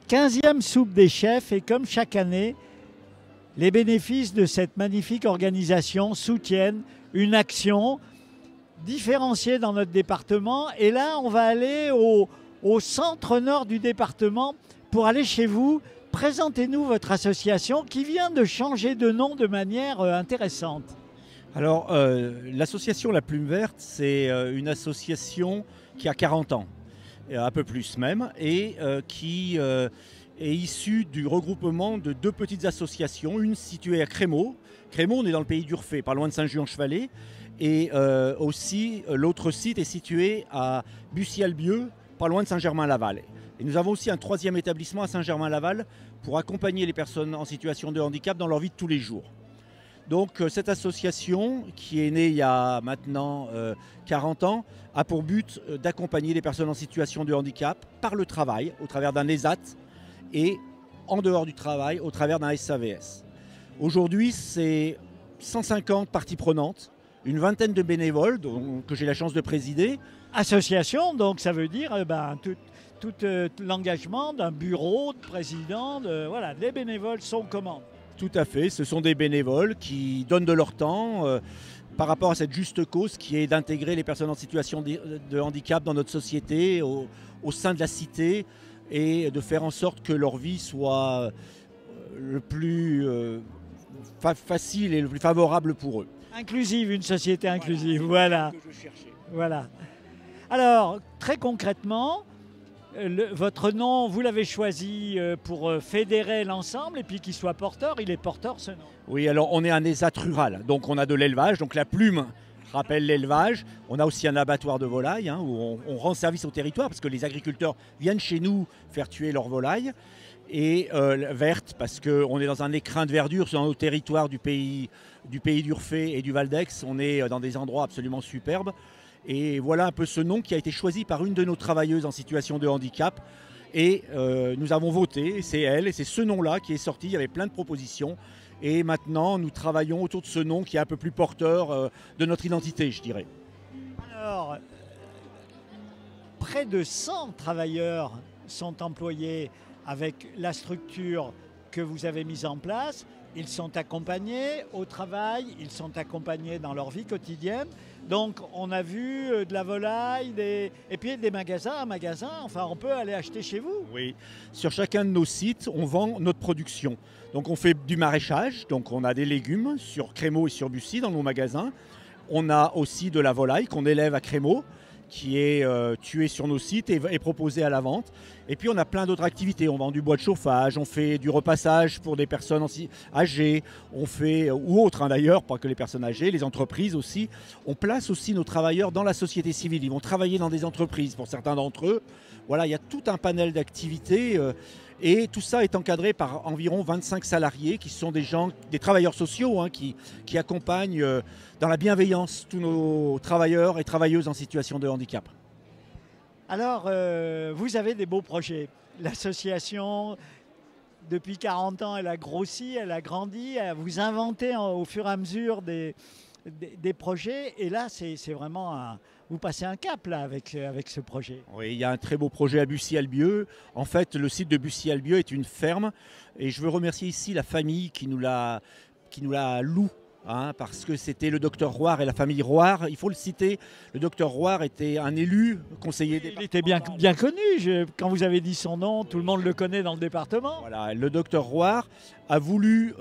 15e soupe des chefs et comme chaque année, les bénéfices de cette magnifique organisation soutiennent une action différenciée dans notre département. Et là, on va aller au centre nord du département pour aller chez vous. Présentez-nous votre association qui vient de changer de nom de manière intéressante. Alors, l'association La Plume Verte, c'est une association qui a 40 ans, un peu plus même, et qui est issue du regroupement de deux petites associations, une située à Crémaux. Crémaux, on est dans le pays d'Urfé, pas loin de Saint-Just-en-Chevalet, et aussi l'autre site est situé à Bussy-Albieux, pas loin de Saint-Germain-Laval. Et nous avons aussi un troisième établissement à Saint-Germain-Laval pour accompagner les personnes en situation de handicap dans leur vie de tous les jours. Donc cette association, qui est née il y a maintenant 40 ans, a pour but d'accompagner les personnes en situation de handicap par le travail, au travers d'un ESAT, et en dehors du travail, au travers d'un SAVS. Aujourd'hui, c'est 150 parties prenantes, une vingtaine de bénévoles que j'ai la chance de présider. Association, donc ça veut dire tout l'engagement d'un bureau de président, voilà, les bénévoles sont comment? Tout à fait, ce sont des bénévoles qui donnent de leur temps par rapport à cette juste cause qui est d'intégrer les personnes en situation de handicap dans notre société, au sein de la cité, et de faire en sorte que leur vie soit le plus facile et le plus favorable pour eux. Inclusive, une société inclusive, voilà. Voilà. Alors, très concrètement, votre nom, vous l'avez choisi pour fédérer l'ensemble et puis qu'il soit porteur. Il est porteur, ce nom. Oui, alors on est un ESAT rural, donc on a de l'élevage. Donc la plume rappelle l'élevage. On a aussi un abattoir de volailles où on rend service au territoire parce que les agriculteurs viennent chez nous faire tuer leurs volailles. Et verte parce qu'on est dans un écrin de verdure dans nos territoires du pays d'Urfé et du Val-d'Aix. On est dans des endroits absolument superbes. Et voilà un peu ce nom qui a été choisi par une de nos travailleuses en situation de handicap. Et nous avons voté, c'est elle, et c'est ce nom-là qui est sorti. Il y avait plein de propositions. Et maintenant, nous travaillons autour de ce nom qui est un peu plus porteur de notre identité, je dirais. Alors, près de 100 travailleurs sont employés avec la structure que vous avez mise en place. Ils sont accompagnés au travail, ils sont accompagnés dans leur vie quotidienne. Donc on a vu de la volaille, et puis des magasins, enfin on peut aller acheter chez vous. Oui, sur chacun de nos sites, on vend notre production. Donc on fait du maraîchage, donc on a des légumes sur Crémaux et sur Bussy dans nos magasins. On a aussi de la volaille qu'on élève à Crémaux, qui est tué sur nos sites et proposé à la vente. Et puis on a plein d'autres activités. On vend du bois de chauffage, on fait du repassage pour des personnes âgées, on fait, ou autres d'ailleurs, pas que les personnes âgées, les entreprises aussi. On place aussi nos travailleurs dans la société civile. Ils vont travailler dans des entreprises pour certains d'entre eux. Voilà, il y a tout un panel d'activités. Et tout ça est encadré par environ 25 salariés qui sont des travailleurs sociaux qui accompagnent dans la bienveillance tous nos travailleurs et travailleuses en situation de handicap. Alors, vous avez des beaux projets. L'association, depuis 40 ans, elle a grossi, elle a grandi, vous inventez au fur et à mesure des projets. Et là, c'est vraiment vous passez un cap là avec ce projet. Oui, il y a un très beau projet à Bussy-Albieux. En fait, le site de Bussy-Albieux est une ferme. Et je veux remercier ici la famille qui nous l'a loué. Parce que c'était le docteur Roire et la famille Roire. Il faut le citer, le docteur Roire était un élu conseiller départemental. Il était bien connu. Quand vous avez dit son nom, tout le monde le connaît dans le département. Voilà, le docteur Roire a voulu,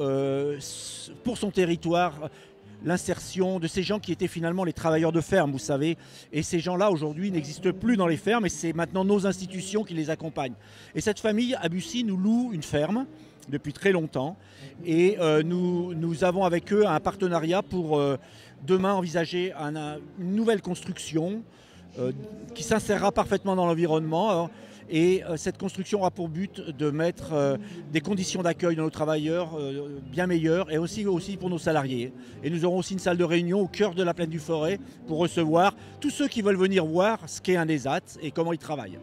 pour son territoire, l'insertion de ces gens qui étaient finalement les travailleurs de ferme, vous savez. Et ces gens-là, aujourd'hui, n'existent plus dans les fermes et c'est maintenant nos institutions qui les accompagnent. Et cette famille, à Bussy, nous loue une ferme depuis très longtemps. Et nous avons avec eux un partenariat pour demain envisager une nouvelle construction qui s'insérera parfaitement dans l'environnement. Et cette construction aura pour but de mettre des conditions d'accueil de nos travailleurs bien meilleures et aussi pour nos salariés. Et nous aurons aussi une salle de réunion au cœur de la plaine du Forêt pour recevoir tous ceux qui veulent venir voir ce qu'est un ESAT et comment ils travaillent.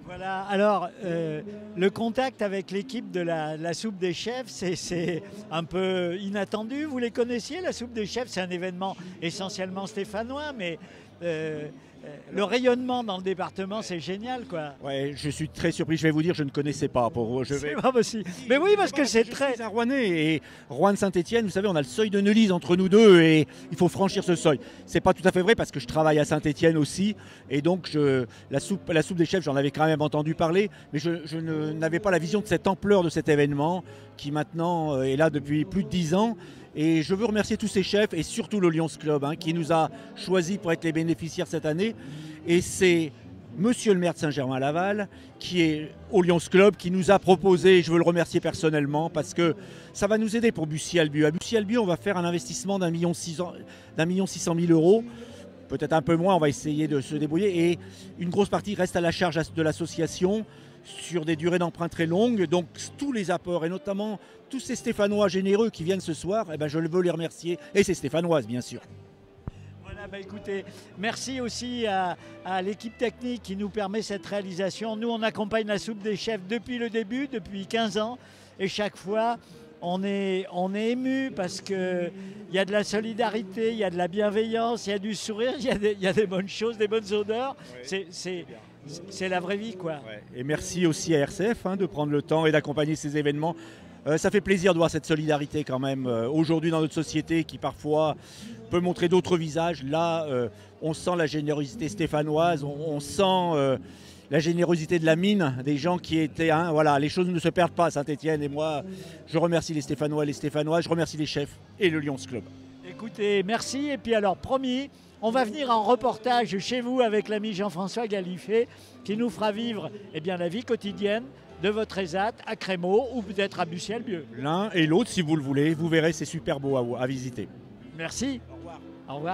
Voilà, alors le contact avec l'équipe de la soupe des chefs, c'est un peu inattendu. Vous les connaissiez, la soupe des chefs, c'est un événement essentiellement stéphanois, mais le rayonnement dans le département, c'est génial, quoi. Ouais, je suis très surpris. Je vais vous dire, je ne connaissais pas. C'est pas possible. Mais oui, parce que c'est très... Je suis un Rouennais et Rouen-Saint-Étienne, vous savez, on a le seuil de Neulise entre nous deux et il faut franchir ce seuil. C'est pas tout à fait vrai parce que je travaille à Saint-Étienne aussi et donc la soupe des chefs, j'en avais quand même entendu parler, mais je n'avais pas la vision de cette ampleur de cet événement qui maintenant est là depuis plus de 10 ans. Et je veux remercier tous ces chefs et surtout le Lions Club qui nous a choisis pour être les bénéficiaires cette année. Et c'est Monsieur le maire de Saint-Germain-Laval qui est au Lions Club qui nous a proposé, et je veux le remercier personnellement parce que ça va nous aider pour Bussy-Albieux. À Bussy-Albieux, on va faire un investissement d'1 600 000 euros. Peut-être un peu moins, on va essayer de se débrouiller. Et une grosse partie reste à la charge de l'association sur des durées d'emprunt très longues. Donc tous les apports, et notamment tous ces Stéphanois généreux qui viennent ce soir, eh ben, je veux les remercier. Et ces Stéphanoises, bien sûr. Voilà, bah écoutez, merci aussi à l'équipe technique qui nous permet cette réalisation. Nous, on accompagne la soupe des chefs depuis le début, depuis 15 ans. Et chaque fois, on est ému parce qu'il y a de la solidarité, il y a de la bienveillance, il y a du sourire, il y a des bonnes choses, des bonnes odeurs. Ouais. C'est la vraie vie, quoi. Ouais. Et merci aussi à RCF de prendre le temps et d'accompagner ces événements. Ça fait plaisir de voir cette solidarité quand même aujourd'hui dans notre société qui parfois peut montrer d'autres visages. Là, on sent la générosité stéphanoise, on sent la générosité de la mine, des gens qui étaient... voilà, les choses ne se perdent pas à Saint-Étienne. Et moi, je remercie les Stéphanois et les Stéphanoises, je remercie les chefs et le Lions Club. Écoutez, merci. Et puis alors, promis, on va venir en reportage chez vous avec l'ami Jean-François Gallifet qui nous fera vivre la vie quotidienne de votre ESAT à Crémaud ou peut-être à Bussy-Albieux. L'un et l'autre, si vous le voulez, vous verrez, c'est super beau à visiter. Merci. Au revoir. Au revoir.